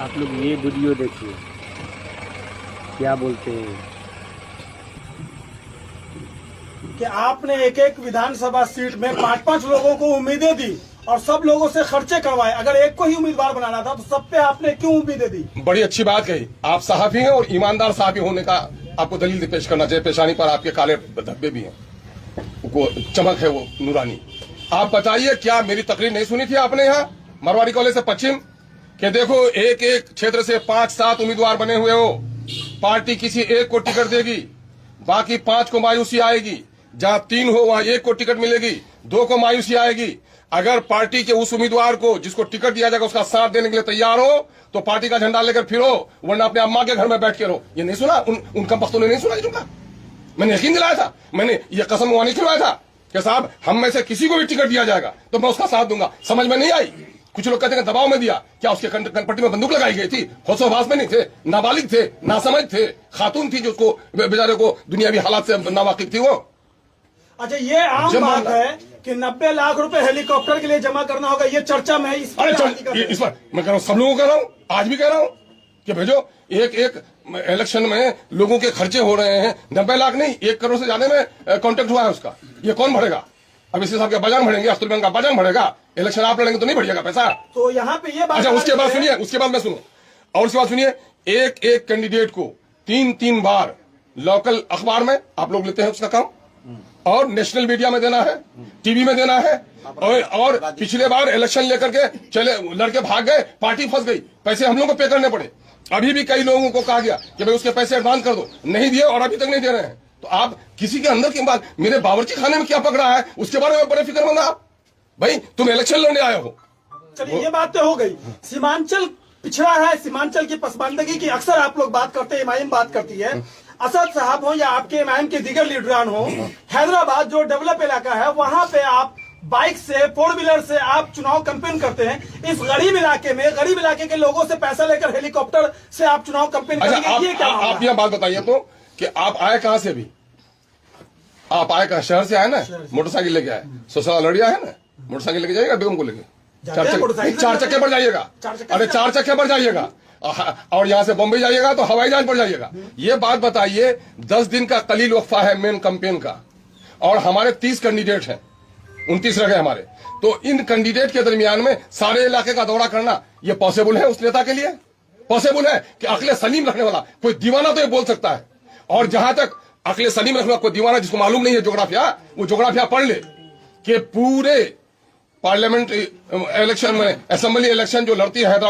आप लोग ये वीडियो देखिए, क्या बोलते हैं कि आपने एक एक विधानसभा सीट में 5-5 लोगों को उम्मीदें दी और सब लोगों से खर्चे करवाए। अगर एक को ही उम्मीदवार बनाना था तो सब पे आपने क्यों उम्मीदें दी? बड़ी अच्छी बात कही। आप सहाफी हैं और ईमानदार सहाफी होने का आपको दलील पेश करना चाहिए। पेशानी पर आपके काले धब्बे भी हैं, वो चमक है वो नूरानी। आप बताइए, क्या मेरी तकरीर नहीं सुनी थी आपने यहाँ मरवाड़ी कॉलेज से पश्चिम कि देखो एक एक क्षेत्र से 5-7 उम्मीदवार बने हुए हो, पार्टी किसी एक को टिकट देगी, बाकी 5 को मायूसी आएगी। जहां 3 हो वहां 1 को टिकट मिलेगी, 2 को मायूसी आएगी। अगर पार्टी के उस उम्मीदवार को जिसको टिकट दिया जाएगा उसका साथ देने के लिए तैयार हो तो पार्टी का झंडा लेकर फिरो, वरना अपने अम्मा के घर में बैठ के रहो। ये नहीं सुना उनका पख्तों ने नहीं सुना जुमला? मैंने यकीन दिलाया था, मैंने ये कसम वानी खिलवाया था कि साहब हम में से किसी को भी टिकट दिया जाएगा तो मैं उसका साथ दूंगा। समझ में नहीं आई। कुछ लोग कहते हैं दबाव में दिया। क्या उसके कनपट्टी में बंदूक लगाई गई थी? होशोहवास में नहीं थे, नाबालिग थे, नासमझ थे, खातून थी जो उसको बेचारे को दुनियावी हालात से नावाकिफ थी वो। अच्छा, ये आम बात है कि 90 लाख रुपए हेलीकॉप्टर के लिए जमा करना होगा, ये चर्चा में इस पर मैं कह रहा हूँ, सब लोगों को कह रहा हूँ, आज भी कह रहा हूँ कि भेजो। एक एक इलेक्शन में लोगों के खर्चे हो रहे हैं, 90 लाख नहीं 1 करोड़ से ज्यादा में कॉन्ट्रैक्ट हुआ है उसका। ये कौन भरेगा? अब इसी साहब का बाजार भरेंगे, अस्तुल बैंक का बाजार भरेगा। इलेक्शन आप लड़ेंगे तो नहीं बढ़िएगा पैसा। तो यहाँ पे ये बात। अच्छा, उसके बाद सुनिए, उसके बाद मैं सुनू और उसके बाद सुनिए, एक एक कैंडिडेट को 3-3 बार लोकल अखबार में आप लोग लेते हैं उसका काम, और नेशनल मीडिया में देना है, टीवी में देना है। और पिछले बार इलेक्शन लेकर के चले लड़के भाग गए, पार्टी फंस गई, पैसे हम लोग को पे करने पड़े। अभी भी कई लोगों को कहा गया कि भाई उसके पैसे एडवांस कर दो, नहीं दिए और अभी तक नहीं दे रहे हैं। तो आप किसी के अंदर की बात, मेरे बावर्ची खाने में क्या पकड़ा है उसके बारे में बड़े फिक्रमंद आप। भाई तुम इलेक्शन लड़ने आए हो। चलिए, ये बात तो हो गई। सीमांचल पिछड़ा है, सीमांचल की पसमानदगी की अक्सर आप लोग बात करते हैं, इमाम बात करती है। असद साहब हो या आपके इमाम के दीगर लीडरान हो, हैदराबाद जो डेवलप इलाका है वहां पे आप बाइक से 4 व्हीलर से आप चुनाव कैंपेन करते हैं। इस गरीब इलाके में गरीब इलाके के लोगों से पैसा लेकर हेलीकॉप्टर से आप चुनाव कैंपेन करेंगे, ये क्या? आप यह बात बताइए तो कि आप आए कहां से? भी आप आए कहां? शहर से आए ना, मोटरसाइकिल लेके आए, ससुराल लड़िया है ना, मोटरसाइकिल लेके जाइएगा, बेगम को लेके 4 चक्के पर जाइएगा। अरे 4 चक्के पर जाइएगा, और यहां से बॉम्बे जाइएगा तो हवाई जहाज पर जाइएगा। ये बात बताइए, 10 दिन का कलील वक्फा है मेन कैंपेन का, और हमारे 30 कैंडिडेट हैं, 29 रह गए हमारे। तो इन कैंडिडेट के दरमियान में सारे इलाके का दौरा करना ये पॉसिबल है उस नेता के लिए? पॉसिबल है कि अक्ले सलीम रखने वाला कोई दीवाना तो ये बोल सकता है। और जहां तक अक्ले सलीम रखने वाला कोई दीवाना जिसको मालूम नहीं है जोग्राफिया, वो जोग्राफिया पढ़ ले कि पूरे पार्लियामेंट इलेक्शन में, असेंबली इलेक्शन जो लड़ती है हैदराबाद